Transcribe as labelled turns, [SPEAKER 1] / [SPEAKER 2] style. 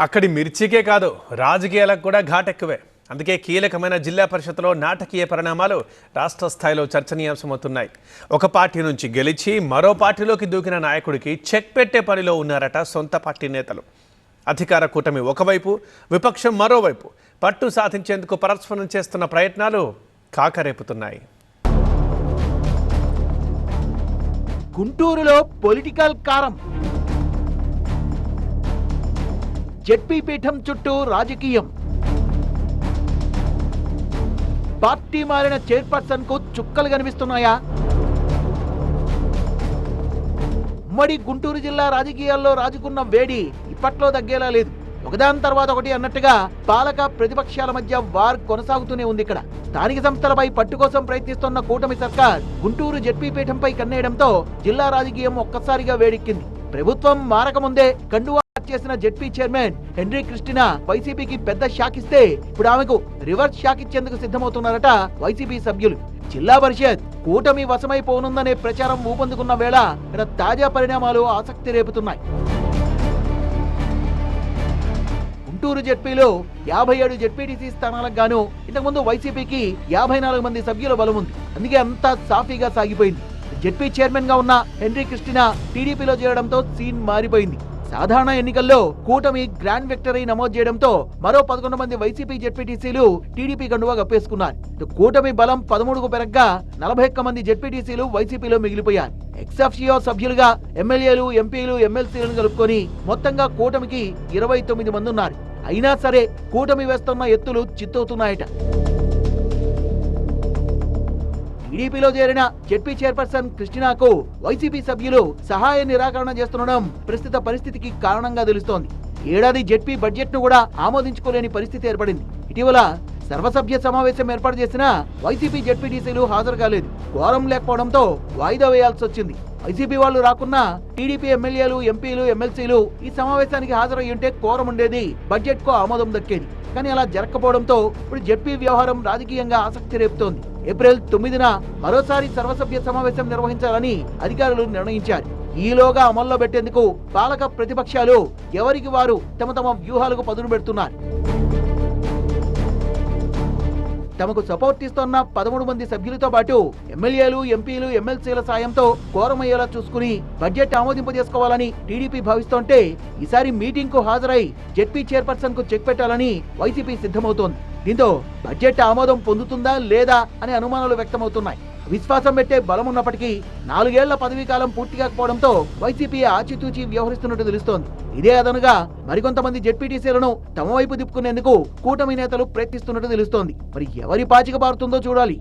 [SPEAKER 1] అక్కడి మిర్చికే కాదు రాజకీయాలకు కూడా ఘాటెక్కువే. అందుకే కీలకమైన జిల్లా పరిషత్లో నాటకీయ పరిణామాలు రాష్ట్ర స్థాయిలో చర్చనీయాంశమవుతున్నాయి. ఒక పార్టీ నుంచి గెలిచి మరో పార్టీలోకి దూకిన నాయకుడికి చెక్ పెట్టే పనిలో ఉన్నారట సొంత పార్టీ నేతలు. అధికార కూటమి ఒకవైపు, విపక్షం మరోవైపు పట్టు సాధించేందుకు పరస్పరం చేస్తున్న ప్రయత్నాలు కాకరేపుతున్నాయి.
[SPEAKER 2] గుంటూరులో పొలిటికల్ కారం, జెడ్పీ పీఠం చుట్టూ రాజకీయం, పార్టీ మారిన చైర్పర్సన్ కు చుక్కలు కనిపిస్తున్నాయా? ఉమ్మడి గుంటూరు జిల్లా రాజకీయాల్లో రాజుకున్న వేడి ఇప్పట్లో తగ్గేలా లేదు. ఒకదాని తర్వాత ఒకటి అన్నట్టుగా పాలక ప్రతిపక్షాల మధ్య వార్ కొనసాగుతూనే ఉంది. ఇక్కడ స్థానిక సంస్థలపై పట్టు కోసం ప్రయత్నిస్తున్న కూటమి సర్కార్ గుంటూరు జెడ్పీ పీఠంపై కన్నేయడంతో జిల్లా రాజకీయం ఒక్కసారిగా వేడెక్కింది. ప్రభుత్వం మారకముందే కండువా చేసిన జెడ్పీ చైర్మన్ హెన్రీ క్రిస్టినా వైసీపీకి పెద్ద షాక్ ఇస్తే ఇప్పుడు ఆమెకు రివర్స్ షాక్ ఇచ్చేందుకు సిద్ధమవుతున్నారట వైసీపీ సభ్యులు. జిల్లా పరిషత్ కూటమి వశమైపోనుందనే ప్రచారం ఊపందుకున్న వేళ ఇక్కడ తాజా పరిణామాలు ఆసక్తి రేపుతున్నాయి. గుంటూరు జెడ్పీలో 57 జెడ్పీటీసీ స్థానాలకు గాను ఇంతకుముందు వైసీపీకి 54 మంది సభ్యుల బలం ఉంది. అందుకే అంతా సాఫీగా సాగిపోయింది. జెడ్పీ చైర్మన్ గా ఉన్న హెన్రీ క్రిస్టినా టీడీపీలో చేరడంతో సీన్ మారిపోయింది. సాధారణ ఎన్నికల్లో కూటమి గ్రాండ్ విక్టరీ నమోదు చేయడంతో మరో 11 మంది వైసీపీ జెడ్పీటీసీలు టీడీపీ కండువా కప్పేసుకున్నారు. కూటమి బలం 13కు పెరగ్గా 41 మంది జెడ్పీటీసీలు వైసీపీలో మిగిలిపోయారు. ఎక్సెఫ్షియో సభ్యులుగా ఎమ్మెల్యేలు, ఎంపీలు, ఎమ్మెల్సీలను కలుపుకొని మొత్తంగా కూటమికి 29 మంది ఉన్నారు. అయినా సరే కూటమి వేస్తున్న ఎత్తులు చిత్తవుతున్నాయట. టీడీపీలో చేరిన జెడ్పీ చైర్పర్సన్ క్రిస్టినాకు వైసీపీ సభ్యులు సహాయ నిరాకరణ చేస్తుండడం ప్రస్తుత పరిస్థితికి కారణంగా తెలుస్తోంది. ఏడాది జెడ్పీ బడ్జెట్ ను కూడా ఆమోదించుకోలేని పరిస్థితి ఏర్పడింది. ఇటీవల సర్వసభ్య సమావేశం ఏర్పాటు చేసిన వైసీపీ జెడ్పీటీసీలు హాజరు కాలేదు. క్వారం లేకపోవడంతో వాయిదా వేయాల్సి వచ్చింది. వైసీపీ వాళ్ళు రాకున్నా టీడీపీ ఎమ్మెల్యేలు, ఎంపీలు, ఎమ్మెల్సీలు ఈ సమావేశానికి హాజరై ఉంటే క్వారం ఉండేది, బడ్జెట్ కు ఆమోదం దక్కేది. కానీ అలా జరగకపోవడంతో ఇప్పుడు జెడ్పీ వ్యవహారం రాజకీయంగా ఆసక్తి రేపుతోంది. ఏప్రిల్ 9న మరోసారి సర్వసభ్య సమావేశం నిర్వహించాలని అధికారులు నిర్ణయించారు. ఈలోగా అమల్లో పెట్టేందుకు పాలక ప్రతిపక్షాలు ఎవరికి వారు తమ తమ వ్యూహాలకు పదును పెడుతున్నారు. తమకు సపోర్ట్ ఇస్తున్న 13 మంది సభ్యులతో పాటు ఎమ్మెల్యేలు, ఎంపీలు, ఎమ్మెల్సీల సాయంతో కోరమయ్యేలా చూసుకుని బడ్జెట్ ఆమోదింపజేసుకోవాలని టీడీపీ భావిస్తుంటే ఈసారి మీటింగ్ కు హాజరై జెడ్పీ చైర్పర్సన్ కు చెక్ పెట్టాలని వైసీపీ సిద్ధమవుతోంది. దీంతో బడ్జెట్ ఆమోదం పొందుతుందా లేదా అనే అనుమానాలు వ్యక్తమవుతున్నాయి. విశ్వాసం పెట్టే బలం ఉన్నప్పటికీ 4 ఏళ్ల పదవీ కాలం పూర్తి కాకపోవడంతో వైసీపీ ఆచితూచి వ్యవహరిస్తున్నట్టు తెలుస్తోంది. ఇదే అదనుగా మరికొంతమంది జెడ్పీటీసీలను తమ వైపు తిప్పుకునేందుకు కూటమి నేతలు ప్రయత్నిస్తున్నట్టు తెలుస్తోంది. మరి ఎవరి పాచిక బారుతుందో చూడాలి.